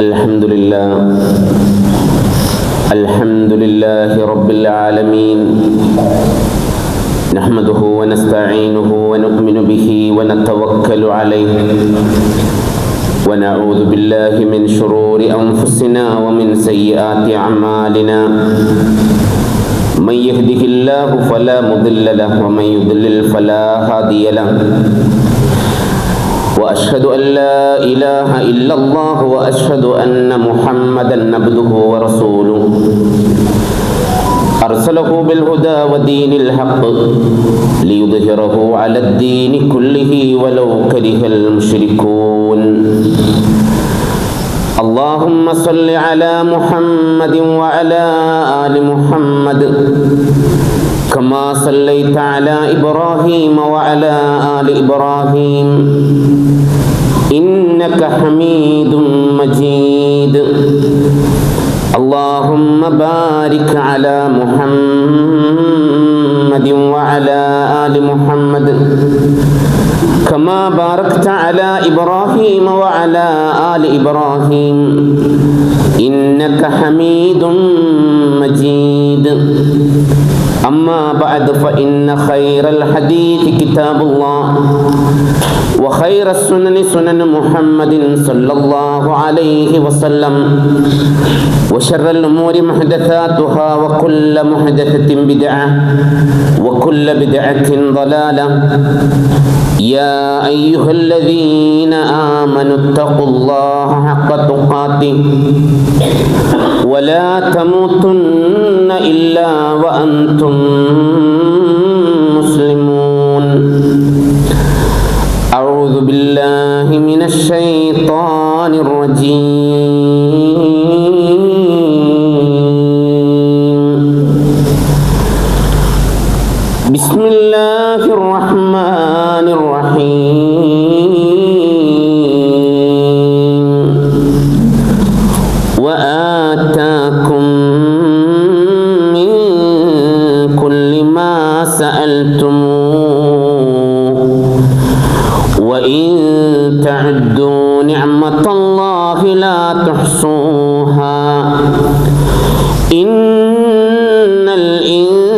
الحمد لله رب العالمين نحمده ونستعينه ونؤمن به ونتوكل عليه ونعوذ بالله من شرور أنفسنا ومن سيئات أعمالنا من يهده الله فلا مضل له ومن يضلل فلا هادي له وأشهد أن لا إله إلا الله وأشهد أن محمدا عبده ورسوله أرسله بالهدى ودين الحق ليظهره على الدين كله ولو كره المشركون اللهم صل على محمد وعلى آل محمد كما صليت على إبراهيم وعلى آل إبراهيم إنك حميد مجيد اللهم بارك على محمد وعلى آل محمد كما باركت على إبراهيم وعلى آل إبراهيم إنك حميد مجيد أما بعد فإن خير الحديث كتاب الله وخير السنن سنن محمد صلى الله عليه وسلم وشر الأمور محدثاتها وكل محدثة بدعة وكل بدعة ضلالة يا أيها الذين آمنوا اتقوا الله حق تقاته ولا تموتن إلا وأنتم مسلمون أعوذ بالله من الشيطان الرجيم بسم الله الرحمن الرحيم وآتاكم من كل ما سألتموه وإن تعدوا نعمة الله لا تحصوها إن الإنسان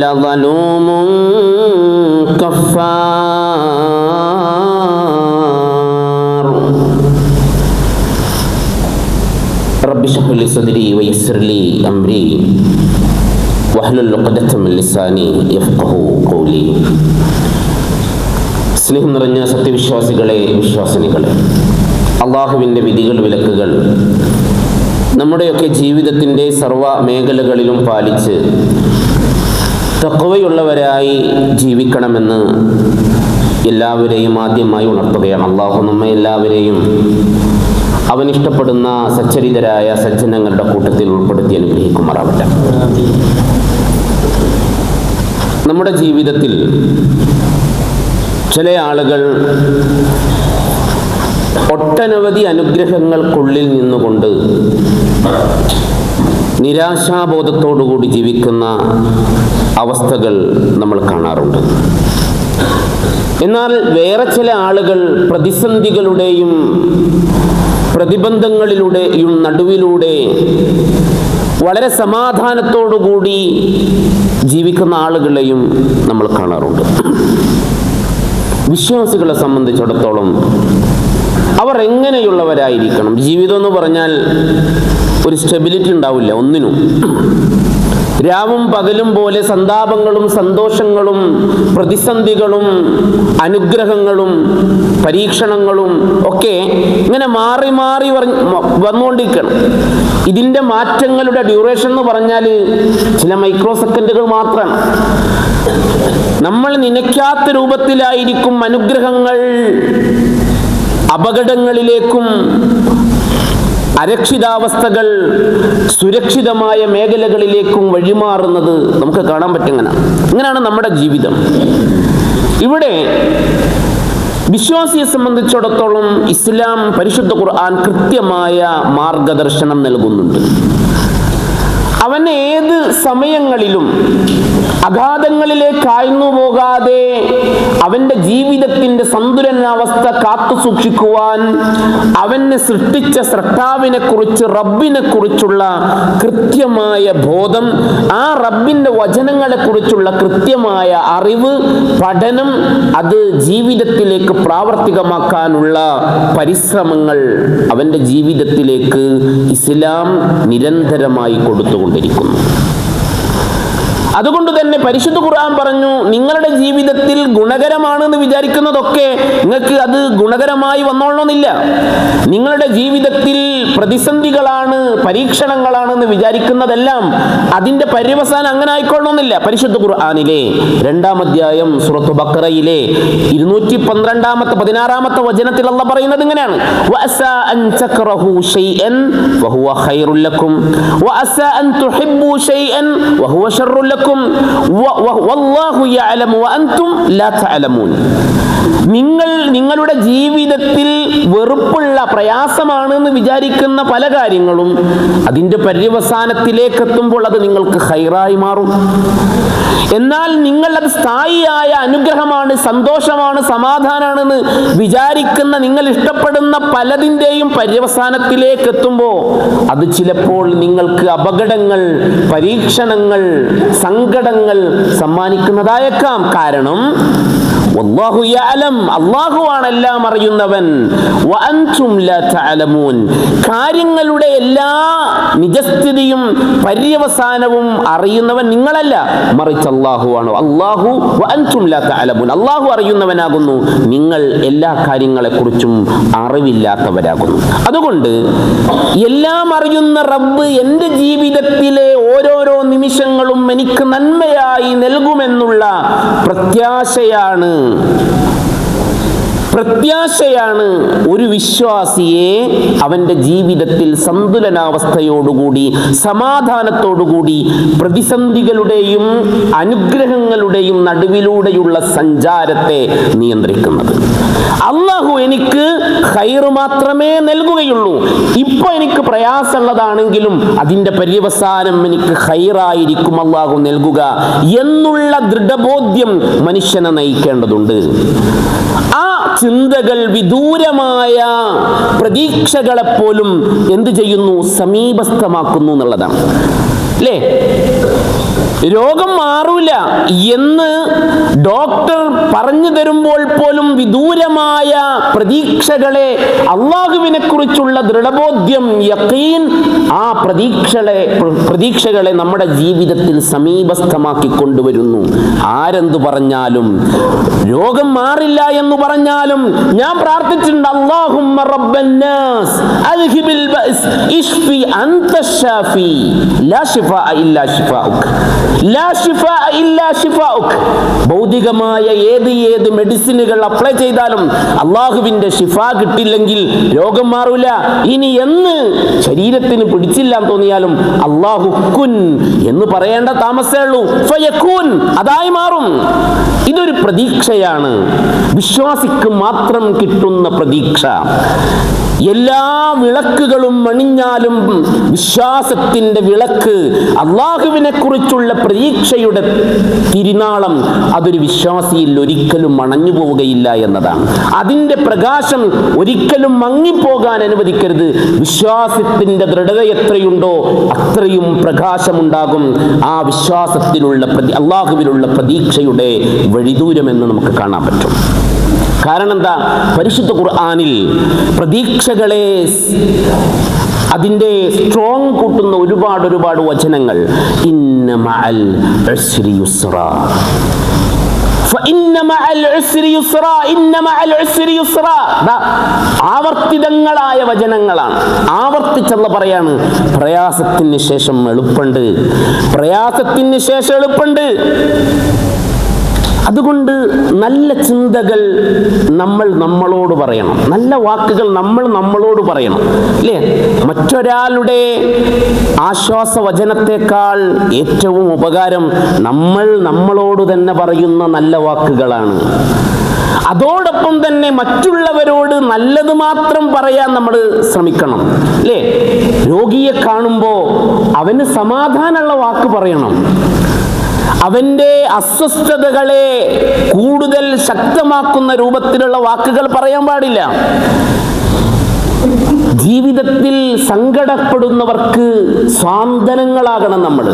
لظلوم كفار رب اشرح لي صدري ويسر لي أمري واحلل عقدة من لساني يفقهوا قولي. സ്നേഹം നിറഞ്ഞ സത്യവിശ്വാസികളെ, വിശ്വാസിനികളെ, അള്ളാഹുവിൻ്റെ വിധികൾ വിലക്കുകൾ നമ്മുടെയൊക്കെ ജീവിതത്തിൻ്റെ സർവ്വ മേഖലകളിലും പാലിച്ച് തഖ്വയുള്ളവരായി ജീവിക്കണമെന്ന് എല്ലാവരെയും ആദ്യമായി ഉണർത്തുകയാണ്. അള്ളാഹു നമ്മെ എല്ലാവരെയും അവനിഷ്ടപ്പെടുന്ന സച്ചരിതരായ സജ്ജനങ്ങളുടെ കൂട്ടത്തിൽ ഉൾപ്പെടുത്തി അനുഗ്രഹിക്കുമാറാവട്ടെ. നമ്മുടെ ജീവിതത്തിൽ ചില ആളുകൾ ഒട്ടനവധി അനുഗ്രഹങ്ങൾക്കുള്ളിൽ നിന്നുകൊണ്ട് നിരാശാബോധത്തോടുകൂടി ജീവിക്കുന്ന അവസ്ഥകൾ നമ്മൾ കാണാറുണ്ട്. എന്നാൽ വേറെ ചില ആളുകൾ പ്രതിസന്ധികളുടെയും പ്രതിബന്ധങ്ങളിലൂടെയും നടുവിലൂടെ വളരെ സമാധാനത്തോടുകൂടി ജീവിക്കുന്ന ആളുകളെയും നമ്മൾ കാണാറുണ്ട്. വിശ്വാസികളെ സംബന്ധിച്ചിടത്തോളം അവർ എങ്ങനെയുള്ളവരായിരിക്കണം? ജീവിതം എന്ന് പറഞ്ഞാൽ ഒരു സ്റ്റെബിലിറ്റി ഉണ്ടാവില്ല ഒന്നിനും. രാവും പകലും പോലെ സന്താപങ്ങളും സന്തോഷങ്ങളും പ്രതിസന്ധികളും അനുഗ്രഹങ്ങളും പരീക്ഷണങ്ങളും ഒക്കെ ഇങ്ങനെ മാറി മാറി വന്നുകൊണ്ടിരിക്കണം. ഇതിൻ്റെ മാറ്റങ്ങളുടെ ഡ്യൂറേഷൻ എന്ന് പറഞ്ഞാൽ ചില മൈക്രോ സെക്കൻഡുകൾ മാത്രമാണ്. നമ്മൾ നനയ്ക്കാത്ത രൂപത്തിലായിരിക്കും അനുഗ്രഹങ്ങൾ അപകടങ്ങളിലേക്കും അരക്ഷിതാവസ്ഥകൾ സുരക്ഷിതമായ മേഖലകളിലേക്കും വഴിമാറുന്നത് നമുക്ക് കാണാൻ പറ്റും. ഇങ്ങനെയാണ് നമ്മുടെ ജീവിതം. ഇവിടെ വിശ്വാസിയെ സംബന്ധിച്ചിടത്തോളം ഇസ്ലാം പരിശുദ്ധ ഖുർആൻ കൃത്യമായ മാർഗദർശനം നൽകുന്നുണ്ട്. അവൻ ഏത് സമയങ്ങളിലും അഗാധങ്ങളിലേക്ക് ആഴ്ന്നു പോകാതെ അവന്റെ ജീവിതത്തിന്റെ സന്തുലനാവസ്ഥ കാത്തു സൂക്ഷിക്കുവാൻ അവനെ സൃഷ്ടിച്ച സ്രഷ്ടാവിനെ കുറിച്ച്, റബ്ബിനെ കുറിച്ചുള്ള കൃത്യമായ ബോധം, ആ റബ്ബിന്റെ വചനങ്ങളെ കുറിച്ചുള്ള കൃത്യമായ അറിവ്, പഠനം, അത് ജീവിതത്തിലേക്ക് പ്രാവർത്തികമാക്കാനുള്ള പരിശ്രമങ്ങൾ അവന്റെ ജീവിതത്തിലേക്ക് ഇസ്ലാം നിരന്തരമായി കൊടുത്തുകൊണ്ടിരിക്കുന്നു. അതുകൊണ്ട് തന്നെ പരിശുദ്ധ ഖുർആൻ പറഞ്ഞു, നിങ്ങളുടെ ജീവിതത്തിൽ ഗുണകരമാണെന്ന് വിചാരിക്കുന്നതൊക്കെ നിങ്ങൾക്ക് അത് ഗുണകരമായി വന്നോളണമെന്നില്ല. നിങ്ങളുടെ ജീവിതത്തിൽ പ്രതിസന്ധികളാണ്, പരീക്ഷണങ്ങളാണെന്ന് വിചാരിക്കുന്നതെല്ലാം അതിന്റെ പര്യവസാനം അങ്ങനെ ആയിക്കൊള്ളണമെന്നില്ല. പരിശുദ്ധ ഖുർആനിലെ 2-ാം അധ്യായം സൂറത്ത് ബഖറയിലെ 212-16 വചനത്തിൽ അല്ലാഹ് പറയുന്നത് ഇങ്ങനെയാണ്: വഅസാ അൻ തക്റഹു ശൈഅൻ വഹുവ ഖൈറുൽ ലക്കും വഅസാ അൻ തുഹിബ്ബു ശൈഅൻ വഹുവ ശർറുൽ ലക്കും വല്ലാഹു യഅലമു വഅൻതും ലാ തഅലമൂൻ. നിങ്ങൾ നിങ്ങളുടെ ജീവിതത്തിൽ വെറുപ്പുള്ള, പ്രയാസമാണെന്ന് വിചാരിക്കുന്ന പല കാര്യങ്ങളും അതിന്റെ പര്യവസാനത്തിലേക്ക് എത്തുമ്പോൾ അത് നിങ്ങൾക്ക് ഖൈറായി മാറും. എന്നാൽ നിങ്ങൾ അത് സ്ഥായിയായ അനുഗ്രഹമാണ്, സന്തോഷമാണ്, സമാധാനമാണെന്ന് വിചാരിക്കുന്ന, നിങ്ങൾ ഇഷ്ടപ്പെടുന്ന പലതിൻ്റെയും പര്യവസാനത്തിലേക്ക് എത്തുമ്പോൾ അത് ചിലപ്പോൾ നിങ്ങൾക്ക് അപകടങ്ങൾ, പരീക്ഷണങ്ങൾ, സങ്കടങ്ങൾ സമ്മാനിക്കുന്നതായേക്കാം. കാരണം വല്ലാഹു യഅലം, അല്ലാഹുവാണ് എല്ലാം അറിയുന്നവൻ. വഅൻതും ലാ തഅലമൂൻ, കാര്യങ്ങളുടെ എല്ലാ നിജസ്ഥിതിയും പര്യവസാനവും അറിയുന്നവൻ നിങ്ങളല്ല, മറിച്ച് അല്ലാഹുവാണ്. അല്ലാഹു വഅൻതും ലാ തഅലമൂൻ, അല്ലാഹു അറിയുന്നവനാകുന്നു, നിങ്ങൾ എല്ലാ കാര്യങ്ങളെക്കുറിച്ചും അറിവില്ലാത്തവരാകുന്നു. അതുകൊണ്ട് എല്ലാം അറിയുന്ന റബ്ബ് എൻ്റെ ജീവിതത്തിലെ ഓരോരോ നിമിഷങ്ങളും എനിക്ക് നന്മയായി നൽകുമെന്നുള്ള പ്രത്യാശയാണ് ഒരു വിശ്വാസിയെ അവന്റെ ജീവിതത്തിൽ സന്തുലനാവസ്ഥയോടുകൂടി, സമാധാനത്തോടുകൂടി, പ്രതിസന്ധികളുടെയും അനുഗ്രഹങ്ങളുടെയും നടുവിലൂടെയുള്ള സഞ്ചാരത്തെ നിയന്ത്രിക്കുന്നത്. അല്ലാഹു എനിക്ക് ഖൈർ മാത്രമേ നൽകുകയുള്ളൂ. ഇപ്പൊ എനിക്ക് പ്രയാസമുള്ളതാണെങ്കിലും അതിന്റെ പര്യവസാനം എനിക്ക് ഖൈറായിരിക്കും അല്ലാഹു നൽകുക എന്നുള്ള ദൃഢബോധ്യം മനുഷ്യനെ നയിക്കേണ്ടതുണ്ട്. ആ ചിന്തകൾ വിദൂരമായ പ്രതീക്ഷകളെപ്പോലും എന്തു ചെയ്യുന്നു? സമീപസ്ഥമാക്കുന്നു എന്നുള്ളതാണ്. അല്ലേ? രോഗം മാറൂല എന്ന് ഡോക്ടർ പറഞ്ഞു തരുമ്പോൾ പോലും വിദൂരമായ പ്രതീക്ഷകളെ, അള്ളാഹുവിനെ കുറിച്ചുള്ള ദൃഢബോധ്യം, യഖീൻ, ആ പ്രതീക്ഷകളെ നമ്മുടെ ജീവിതത്തിൽ സമീപസ്ഥമാക്കി കൊണ്ടുവരുന്നു. ആരെന്തു പറഞ്ഞാലും, രോഗം മാറില്ല എന്ന് പറഞ്ഞാലും ഞാൻ പ്രാർത്ഥിച്ചിട്ടുണ്ട്, അല്ലാഹുമ്മ റബ്ബന്നാസ് അദ്ഹിബിൽ ബഅസ് ഇശ്ഫി അൻത ശാഫി ലാ ശിഫാഅ ഇല്ലാ ശിഫാഉക, ലാ ശിഫാഅ ഇല്ലാ ശിഫാഉക. ഭൗതികമായ ഏത് മെഡിസിനുകൾ അപ്ലൈ ചെയ്താലും അള്ളാഹുവിന്റെ ശിഫാ കിട്ടില്ലെങ്കിൽ രോഗം മാറൂല. ഇനി എന്ന് ശരീരത്തിന് പിടിച്ചില്ല തോന്നിയാലും അല്ലാഹു കുൻ എന്ന് പറയേണ്ട താമസേ ഉള്ളൂ. ഫയകൂൻ, അതായി മാറും. ഇതൊരു പ്രതീക്ഷയാണ്, വിശ്വാസിക്ക് മാത്രം കിട്ടുന്ന പ്രതീക്ഷ. എല്ലാ വിളക്കുകളും അണിഞ്ഞാലും വിശ്വാസത്തിന്റെ വിളക്ക്, അള്ളാഹുവിനെ കുറിച്ചുള്ള പ്രതീക്ഷയുടെ തിരുനാളം, അതൊരു വിശ്വാസിയിൽ ഒരിക്കലും അണഞ്ഞു പോവുകയില്ല എന്നതാണ്. അതിന്റെ പ്രകാശം ഒരിക്കലും മങ്ങിപ്പോകാൻ അനുവദിക്കരുത്. വിശ്വാസത്തിന്റെ ദൃഢത എത്രയുണ്ടോ അത്രയും പ്രകാശമുണ്ടാകും ആ വിശ്വാസത്തിലുള്ള, അള്ളാഹുവിലുള്ള പ്രതീക്ഷയുടെ വഴിദൂരമെന്ന് നമുക്ക് കാണാൻ പറ്റും. കാരണം എന്താ? പരിശുദ്ധ ഖുർആനിൽ പ്രതീക്ഷകളെ അതിൻ്റെ സ്ട്രോങ് കൂട്ടുന്ന ഒരുപാട് വചനങ്ങൾ. ഇന്ന മഅൽ ഉസ്രി യുസ്റാ, ഫഇന്ന മഅൽ ഉസ്രി യുസ്റാ, ഇന്ന മഅൽ ഉസ്രി യുസ്റാ. ആവർത്തിതങ്ങളായ വചനങ്ങളാണ്. ആവർത്തിച്ചല്ല പറയാണ്, പ്രയാസത്തിന് ശേഷം എളുപ്പമുണ്ട്, പ്രയാസത്തിന് ശേഷം എളുപ്പമുണ്ട്. അതുകൊണ്ട് നല്ല ചിന്തകൾ നമ്മളോട് പറയണം, നല്ല വാക്കുകൾ നമ്മളോട് പറയണം. അല്ലേ? മറ്റൊരാളുടെ ആശ്വാസവചനത്തെക്കാൾ ഏറ്റവും ഉപകാരം നമ്മളോട് തന്നെ പറയുന്ന നല്ല വാക്കുകളാണ്. അതോടൊപ്പം തന്നെ മറ്റുള്ളവരോട് നല്ലത് മാത്രം പറയാൻ നമ്മൾ ശ്രമിക്കണം, അല്ലേ? രോഗിയെ കാണുമ്പോൾ അവന് സമാധാനമുള്ള വാക്ക് പറയണം. അവന്റെ അസ്വസ്ഥതകളെ കൂടുതൽ ശക്തമാക്കുന്ന രൂപത്തിലുള്ള വാക്കുകൾ പറയാൻ പാടില്ല. ജീവിതത്തിൽ സങ്കടപ്പെടുന്നവർക്ക് സാന്ത്വനങ്ങളാകണം നമ്മൾ,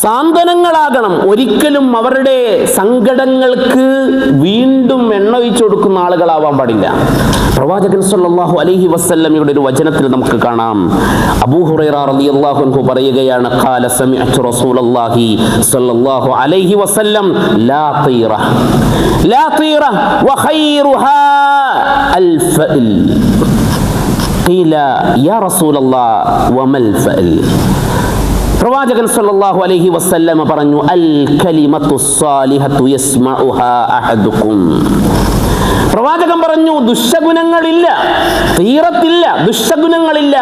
സാന്ത്വനങ്ങളാകണം. ഒരിക്കലും അവരുടെ സങ്കടങ്ങൾക്ക് വീണ്ടും എണ്ണ ഒഴിച്ചു കൊടുക്കുന്ന ആളുകളാവാൻ പാടില്ല. പ്രവാചകൻ സല്ലല്ലാഹു അലൈഹി വസല്ലമയുടെ ഒരു വചനത്തിൽ നമുക്ക് കാണാം, അബൂ ഹുറൈറ റളിയല്ലാഹു അൻഹു പറയുകയാണ്, ഖാല സമിഅ്തു റസൂലല്ലാഹി സല്ലല്ലാഹു അലൈഹി വസല്ലം ലാ തീറ വഖൈറുഹാ അൽ ഫഅൽ. ഖീല യാ റസൂലല്ലാഹ് വമൽ ഫഅൽ. പ്രവാചകൻ സല്ലല്ലാഹു അലൈഹി വസല്ലമ പറഞ്ഞു, അൽ കലിമത്തു സ്സാലിഹത്തു യസ്മഉഹാ അഹദുക്കും. പ്രവാചകൻ പറഞ്ഞു, ദുശ്ശഗുണങ്ങളില്ല, തീറത്തില്ല, ദുശ്ശഗുണങ്ങളില്ല.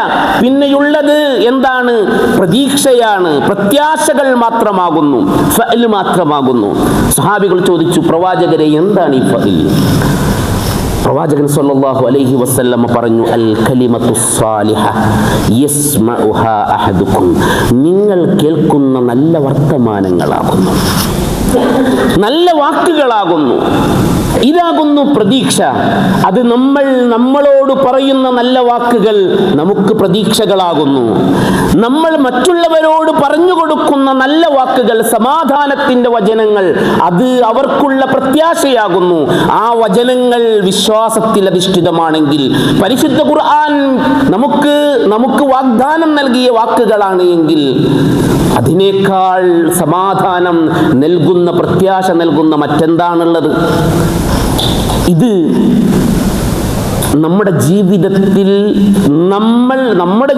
പിന്നെയുള്ളത് എന്താണ്? പ്രതീക്ഷയാണ്, പ്രത്യാശകൾ മാത്രമാകുന്നു, ഫഅൽ മാത്രമാകുന്നു. സഹാബികൾ ചോദിച്ചു, പ്രവാചകരെ എന്താണ് ഈ ഫഅൽ? പ്രവാചകൻ സല്ലല്ലാഹു അലൈഹി വസല്ലമ പറഞ്ഞു, അൽ കലിമത്തു സ്സാലിഹ യസ്മഉഹാ അഹദുക്കും. നിങ്ങൾ കേൾക്കുന്ന നല്ല വർത്തമാനങ്ങളാകുന്നു, നല്ല വാക്കുകളാകുന്നു, ഇതാകുന്നു പ്രതീക്ഷ. അത് നമ്മളോട് പറയുന്ന നല്ല വാക്കുകൾ നമുക്ക് പ്രതീക്ഷകളാകുന്നു. നമ്മൾ മറ്റുള്ളവരോട് പറഞ്ഞു കൊടുക്കുന്ന നല്ല വാക്കുകൾ, സമാധാനത്തിന്റെ വചനങ്ങൾ, അത് അവർക്കുള്ള പ്രത്യാശയാകുന്നു. ആ വചനങ്ങൾ വിശ്വാസത്തിൽ അധിഷ്ഠിതമാണെങ്കിൽ, പരിശുദ്ധ ഖുർആൻ നമുക്ക് വാഗ്ദാനം നൽകിയ വാക്കുകളാണ് എങ്കിൽ, അതിനേക്കാൾ സമാധാനം നൽകുന്ന, പ്രത്യാശ നൽകുന്ന മറ്റെന്താണുള്ളത്? ഇത് നമ്മുടെ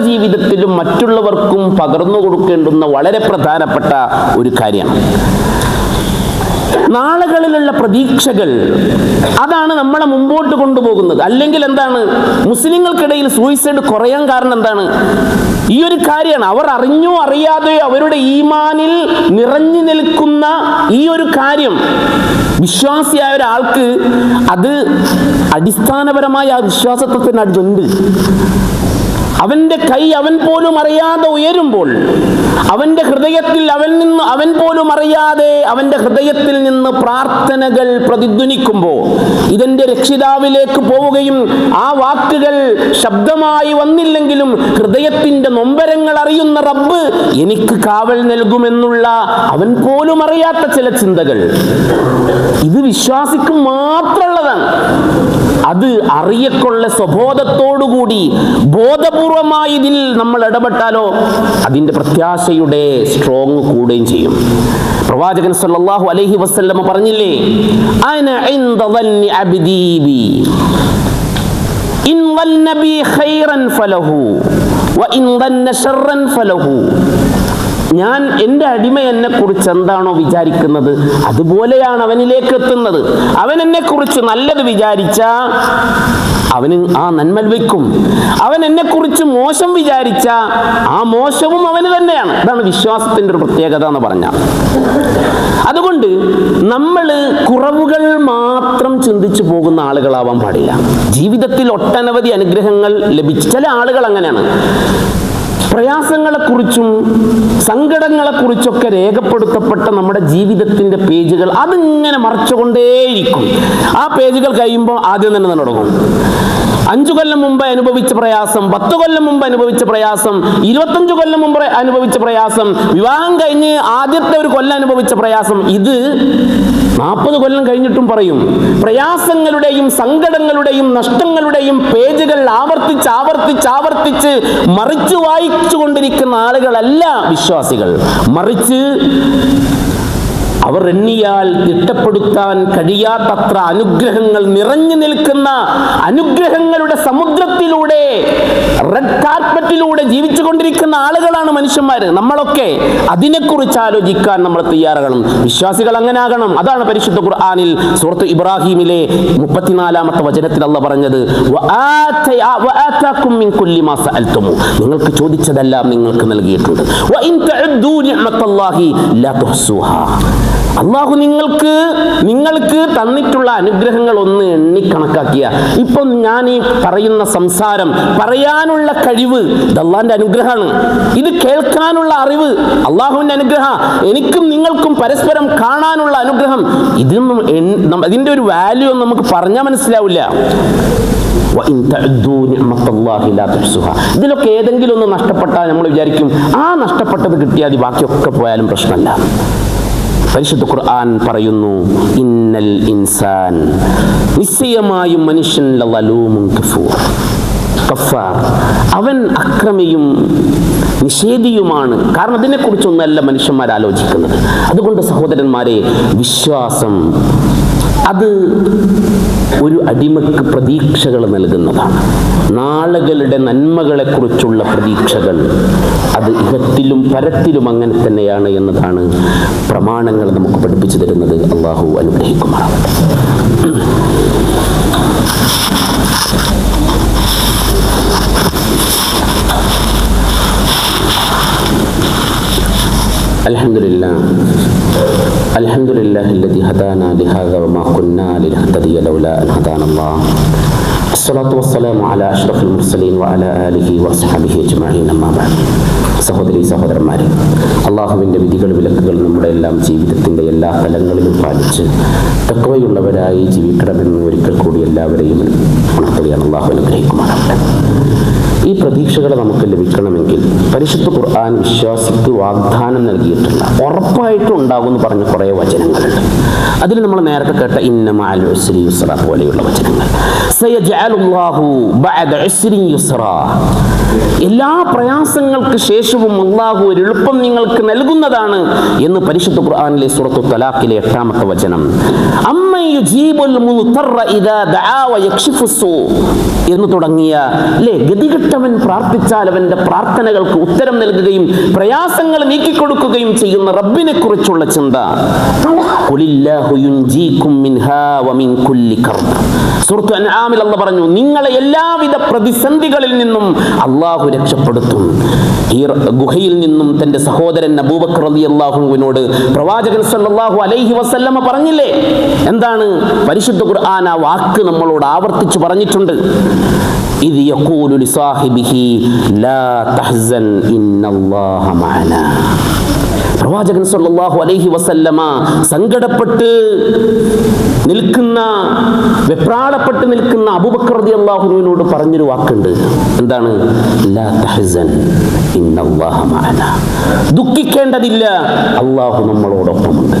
ജീവിതത്തിലും മറ്റുള്ളവർക്കും പകർന്നു കൊടുക്കേണ്ടുന്ന വളരെ പ്രധാനപ്പെട്ട ഒരു കാര്യമാണ്. നാളുകളിലുള്ള പ്രതീക്ഷകൾ, അതാണ് നമ്മളെ മുമ്പോട്ട് കൊണ്ടുപോകുന്നത്. അല്ലെങ്കിൽ എന്താണ്, മുസ്ലിങ്ങൾക്കിടയിൽ സൂയിസൈഡ് കുറയാൻ കാരണം എന്താണ്? ഈ ഒരു കാര്യമാണ്. അവർ അറിഞ്ഞോ അറിയാതെയോ അവരുടെ ഈമാനിൽ നിറഞ്ഞു നിൽക്കുന്ന ഈ ഒരു കാര്യം, വിശ്വാസിയായ ഒരാൾക്ക് അത് അടിസ്ഥാനപരമായ ആ വിശ്വാസത്തെ തന്നെ അതുണ്ട്. അവന്റെ കൈ അവൻ പോലും അറിയാതെ ഉയരുമ്പോൾ, അവന്റെ ഹൃദയത്തിൽ അവൻ പോലും അറിയാതെ അവന്റെ ഹൃദയത്തിൽ നിന്ന് പ്രാർത്ഥനകൾ പ്രതിധ്വനിക്കുമ്പോൾ, ഇതെന്റെ രക്ഷിതാവിലേക്ക് പോവുകയും ആ വാക്കുകൾ ശബ്ദമായി വന്നില്ലെങ്കിലും ഹൃദയത്തിന്റെ നൊമ്പരങ്ങൾ അറിയുന്ന റബ്ബ് എനിക്ക് കാവൽ നൽകുമെന്നുള്ള അവൻ പോലും അറിയാത്ത ചില ചിന്തകൾ, ഇത് വിശ്വാസിക്ക് മാത്രമുള്ളതാണ്. അത് അറിയക്കൊള്ള സ്വബോധത്തോടുകൂടി ബോധപൂർവമായി ഇതിൽ നമ്മൾ ഇടപെട്ടാലോ അതിന്റെ പ്രത്യാശയുടെ സ്ട്രോങ് കൂടുകയും ചെയ്യും. പ്രവാചകൻ സല്ലല്ലാഹു അലൈഹി വസല്ലമ പറഞ്ഞില്ലേ, അന ഇൻദ ദന്നി അബ്ദീ ബി ഇൻ ദന്ന ബി ഖൈറൻ ഫലഹു വ ഇൻ ദന്ന ശർറൻ ഫലഹു. ഞാൻ എൻ്റെ അടിമ എന്നെ കുറിച്ച് എന്താണോ വിചാരിക്കുന്നത് അതുപോലെയാണ് അവനിലേക്ക് എത്തുന്നത്. അവൻ എന്നെ കുറിച്ച് നല്ലത് വിചാരിച്ച അവന് ആ നന്മ ലഭിക്കും. അവൻ എന്നെ കുറിച്ച് മോശം വിചാരിച്ച ആ മോശവും അവന് തന്നെയാണ്. അതാണ് വിശ്വാസത്തിന്റെ ഒരു പ്രത്യേകത എന്ന് പറഞ്ഞാൽ. അതുകൊണ്ട് നമ്മൾ കുറവുകൾ മാത്രം ചിന്തിച്ചു പോകുന്ന ആളുകളാവാൻ പാടില്ല. ജീവിതത്തിൽ ഒട്ടനവധി അനുഗ്രഹങ്ങൾ ലഭിച്ച ചില ആളുകൾ അങ്ങനെയാണ്. പ്രയാസങ്ങളെക്കുറിച്ചും സങ്കടങ്ങളെക്കുറിച്ചൊക്കെ രേഖപ്പെടുത്തപ്പെട്ട നമ്മുടെ ജീവിതത്തിന്റെ പേജുകൾ അതിങ്ങനെ മറച്ചുകൊണ്ടേയിരിക്കും. ആ പേജുകൾ കഴിയുമ്പോൾ ആദ്യം തന്നെ തുടങ്ങും. 5 കൊല്ലം മുമ്പ് അനുഭവിച്ച പ്രയാസം, 10 കൊല്ലം മുമ്പ് അനുഭവിച്ച പ്രയാസം, 25 കൊല്ലം മുമ്പ് അനുഭവിച്ച പ്രയാസം, വിവാഹം കഴിഞ്ഞ് ആദ്യത്തെ ഒരു കൊല്ലം അനുഭവിച്ച പ്രയാസം, ഇത് 40 കൊല്ലം കഴിഞ്ഞിട്ടും പറയും. പ്രയാസങ്ങളുടെയും സങ്കടങ്ങളുടെയും നഷ്ടങ്ങളുടെയും പേജുകൾ ആവർത്തിച്ച് മറിച്ചു വായിച്ചു കൊണ്ടിരിക്കുന്ന ആളുകളല്ല വിശ്വാസികൾ. മറിച്ച് അവർ എണ്ണിയാൽ തിട്ടപ്പെടുത്താൻ കഴിയാത്തത്ര അനുഗ്രഹങ്ങൾ നിറഞ്ഞു നിൽക്കുന്ന അനുഗ്രഹങ്ങളുടെ സമുദ്രത്തിലൂടെ റെഡ് കാർപ്പറ്റിലൂടെ ജീവിച്ചു കൊണ്ടിരിക്കുന്ന ആളുകളാണ് മനുഷ്യന്മാർ നമ്മളൊക്കെ. അതിനെക്കുറിച്ച് ആലോചിക്കാൻ നമ്മൾ തയ്യാറാകണം. വിശ്വാസികൾ അങ്ങനെ ആകണം. അതാണ് പരിശുദ്ധ ഖുർആനിൽ സൂറത്ത് ഇബ്രാഹിമിലെ 34-ാമത്തെ വചനത്തിൽ അല്ലാഹ് പറഞ്ഞത്, വആതാകും മിൻ കുല്ലി മാ സഅൽതുമു, നിങ്ങൾക്ക് ചോദിച്ചതെല്ലാം നിങ്ങൾക്ക് നൽകിയിട്ടുണ്ട്. വഇൻ തഅദ്ദൂ നിഅമത്തല്ലാഹി ലാ തുഹ്സുഹാ, അള്ളാഹു നിങ്ങൾക്ക് തന്നിട്ടുള്ള അനുഗ്രഹങ്ങൾ ഒന്ന് എണ്ണിക്കണക്കാക്കിയ, ഇപ്പം ഞാൻ ഈ പറയുന്ന സംസാരം പറയാനുള്ള കഴിവ് ഇത് അള്ളാഹിന്റെ അനുഗ്രഹമാണ്. ഇത് കേൾക്കാനുള്ള അറിവ് അള്ളാഹുവിന്റെ അനുഗ്രഹം. എനിക്കും നിങ്ങൾക്കും പരസ്പരം കാണാനുള്ള അനുഗ്രഹം. ഇതിന്റെ ഒരു വാല്യൂ ഒന്നും നമുക്ക് പറഞ്ഞാൽ മനസ്സിലാവില്ല. ഇതിലൊക്കെ ഏതെങ്കിലും ഒന്ന് നഷ്ടപ്പെട്ടാൽ നമ്മൾ വിചാരിക്കും ആ നഷ്ടപ്പെട്ടത് കിട്ടിയാൽ ബാക്കിയൊക്കെ പോയാലും പ്രശ്നമല്ല. പരിശുദ്ധ ഖുർആൻ പറയുന്നു, ഇന്നൽ ഇൻസാൻ, നിശ്ചയമായും മനുഷ്യൻ ലളൂമുൻ കഫാർ, അവൻ അക്രമിയും നിഷേധിയുമാണ്. കാരണം അതിനെക്കുറിച്ചൊന്നല്ല മനുഷ്യന്മാർ ആലോചിക്കുന്നത്. അതുകൊണ്ട് സഹോദരന്മാരെ, വിശ്വാസം അത് ഒരു അടിമക്ക് പ്രതീക്ഷകൾ നൽകുന്നതാണ്. നാളുകളുടെ നന്മകളെക്കുറിച്ചുള്ള പ്രതീക്ഷകൾ അത് ഇഹത്തിലും പരത്തിലും അങ്ങനെ തന്നെയാണ് എന്നതാണ് പ്രമാണങ്ങൾ നമുക്ക് പഠിപ്പിച്ചു തരുന്നത്. അള്ളാഹു അനുഗ്രഹിക്കുമാറാവട്ടെ. അൽഹംദുലില്ലാഹി الذي هدانا لهذا وما كنا لنهتدي لولا أن هدانا الله. الصلاة والسلام على أشرف المرسلين وعلى آله وأصحابه أجمعين. أما بعد. സഹോദരന്മാരെ, അള്ളാഹുവിൻ്റെ വിധികൾ വിലക്കുകൾ നമ്മുടെ എല്ലാം ജീവിതത്തിൻ്റെ എല്ലാ തലങ്ങളിലും പാലിച്ച് തഖ്വയുള്ളവരായി ജീവിക്കണമെന്ന് ഒരിക്കൽ കൂടി എല്ലാവരെയും ഉണർത്തുകയാണ്. അള്ളാഹു അനുഗ്രഹിക്കുമാറാവട്ടെ. ഈ പ്രതീക്ഷകൾ നമുക്ക് ലഭിക്കണമെങ്കിൽ പരിശുദ്ധ ഖുർആൻ വിശ്വാസിക്ക് വാഗ്ദാനം നൽകിയിട്ടുള്ള, ഉറപ്പായിട്ടും ഉണ്ടാകുമെന്ന് പറഞ്ഞ കുറേ വചനങ്ങളുണ്ട്. അതിൽ നമ്മൾ നേരത്തെ കേട്ട ഇന്ന മഅൽ ഉസ്രി യുസ്റ പോലെയുള്ള വചനങ്ങൾ, സയജഅലുല്ലാഹു ബഅദ ഉസ്രി യുസ്റ, എല്ലാ പ്രയാസങ്ങൾക്ക് ശേഷവും അല്ലാഹു ഒരു എളുപ്പം നിങ്ങൾക്ക് നൽകുന്നതാണ് എന്ന് പരിശുദ്ധ ഖുർആനിലെ സൂറത്തു തലാഖിലെ 8-ാമത്തെ വചനം. അമ്മൻ യുജീബുൽ മുദ്തറ ഇദാ ദആ വയക്ഷിഫു സൂ എന്ന് തുടങ്ങിയ ഗതികെട്ടവൻ പ്രാർത്ഥിച്ചാൽ അവന്റെ പ്രാർത്ഥനകൾക്ക് ഉത്തരം നൽകുകയും പ്രയാസങ്ങൾ നീക്കിക്കൊടുക്കുകയും ചെയ്യുന്ന റബ്ബിനെ കുറിച്ചുള്ള ചിന്ത. ഖുലില്ലാഹു യുൻജീകും മിൻഹാ വമിൻ കുല്ലി കർബ്. സൂറത്തു അൻആമിൽ അല്ലാഹു പറഞ്ഞു, നിങ്ങളെ എല്ലാവിധ പ്രതിസന്ധികളിൽ നിന്നും അള്ളാഹു രക്ഷപ്പെടുത്തും. ഈ ഗുഹയിൽ നിന്നും തന്റെ സഹോദരൻ അബൂബക്കർ റളിയല്ലാഹു അൻഹുവിനോട് പ്രവാചകൻ സല്ലല്ലാഹു അലൈഹി വസല്ലമ പറഞ്ഞില്ലേ? എന്താണ്? പരിശുദ്ധ ഖുർആൻ ആ വാക്ക് നമ്മളോട് ആവർത്തിച്ചു പറഞ്ഞിട്ടുണ്ട്. ഇദ് യഖൂലു ലിസാഹിബിഹി ലാ തഹ്സൻ ഇന്നല്ലാഹ മഅനാ. പ്രവാചകൻ സല്ലല്ലാഹു അലൈഹി വസല്ലമ സങ്കടപ്പെട്ട് നിൽക്കുന്ന, വെപ്രാളപ്പെട്ട് നിൽക്കുന്ന അബൂബക്കർ റളിയല്ലാഹു അൻഹുവിനോട് പറഞ്ഞൊരു വാക്കുണ്ട്. എന്താണ്? ലാ തഹ്സൻ ഇന്നല്ലാഹ മഅനാ. ദുഃഖിക്കേണ്ടതില്ല, അല്ലാഹു നമ്മളോടൊപ്പമുണ്ട്.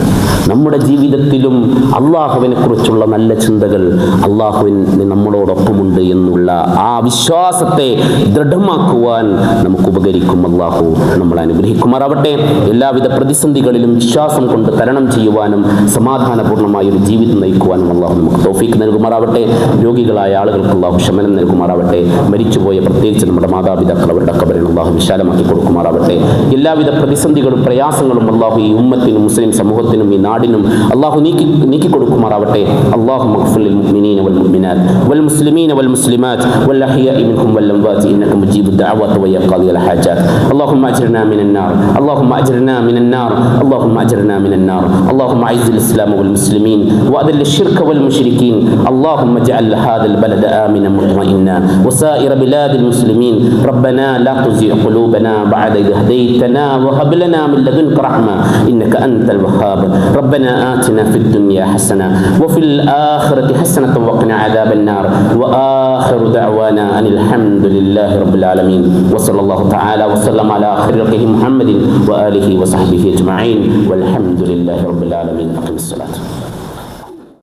നമ്മുടെ ജീവിതത്തിലും അള്ളാഹുവിനെ കുറിച്ചുള്ള നല്ല ചിന്തകൾ, അള്ളാഹുവിന് നമ്മളോടൊപ്പമുണ്ട് എന്നുള്ള ആ വിശ്വാസത്തെ ദൃഢമാക്കുവാൻ നമുക്ക് ഉപകരിക്കും. അള്ളാഹു നമ്മളെ അനുഗ്രഹിക്കുമാറാവട്ടെ. എല്ലാവിധ പ്രതിസന്ധികളിലും വിശ്വാസം കൊണ്ട് തരണം ചെയ്യുവാനും സമാധാനപൂർണ്ണമായ ഒരു ജീവിതം നയിക്കുവാനും അള്ളാഹു നമുക്ക് തൗഫീഖ് നൽകുമാറാവട്ടെ. രോഗികളായ ആളുകൾക്ക് അള്ളാഹു ശമനം നൽകുമാറാവട്ടെ. മരിച്ചുപോയ പ്രത്യേകിച്ച് നമ്മുടെ മാതാപിതാക്കൾ, അവരുടെ ഖബറിനെ അള്ളാഹു വിശാലമാക്കി കൊടുക്കുമാറാവട്ടെ. എല്ലാവിധ പ്രതിസന്ധികളും പ്രയാസങ്ങളും അള്ളാഹു ഈ ഉമ്മത്തിനും മുസ്ലിം സമൂഹത്തിനും ഈ നാടിനും അള്ളാഹു നീക്കി കൊടുക്കുമാറാവട്ടെ. അല്ലാഹുമ്മ ഗ്ഫിർ ലിൽ മുഅ്മിനീന വൽ മുഅ്മിനാത്ത് വൽ മുസ്ലിമീന വൽ മുസ്ലിമാത്ത് വൽ അഹ്യാഇ മിൻഹും വൽ അംവാതി ഇന്നക മുജീബുദ് ദഅവാതി വ യാ ഖാദിയൽ ഹാജാത്ത്. അല്ലാഹുമ്മ അജ്ർനാ മിനൻ നാർ, അല്ലാഹുമ്മ അജ്ർനാ മിനൻ നാർ, അല്ലാഹുമ്മ അജ്ർനാ മിനൻ നാർ. അല്ലാഹുമ്മ അഇസ്സിൽ ഇസ്ലാമ വൽ മുസ്ലിമീൻ വഅദിൽ الشرك والمشركين. اللهم اجعل هذا البلد آمنا مطمئنا وسائر بلاد المسلمين. ربنا لا تزغ قلوبنا بعد إذ هديتنا وهب لنا من لدنك رحمة إنك أنت الوهاب. ربنا آتنا في الدنيا حسنة وفي الآخرة حسنة وقنا عذاب النار. وآخر دعوانا أن الحمد لله رب العالمين. وصلى الله تعالى وسلم على خلقه محمد وآله وصحبه أجمعين والحمد لله رب العالمين. أقم الصلاة.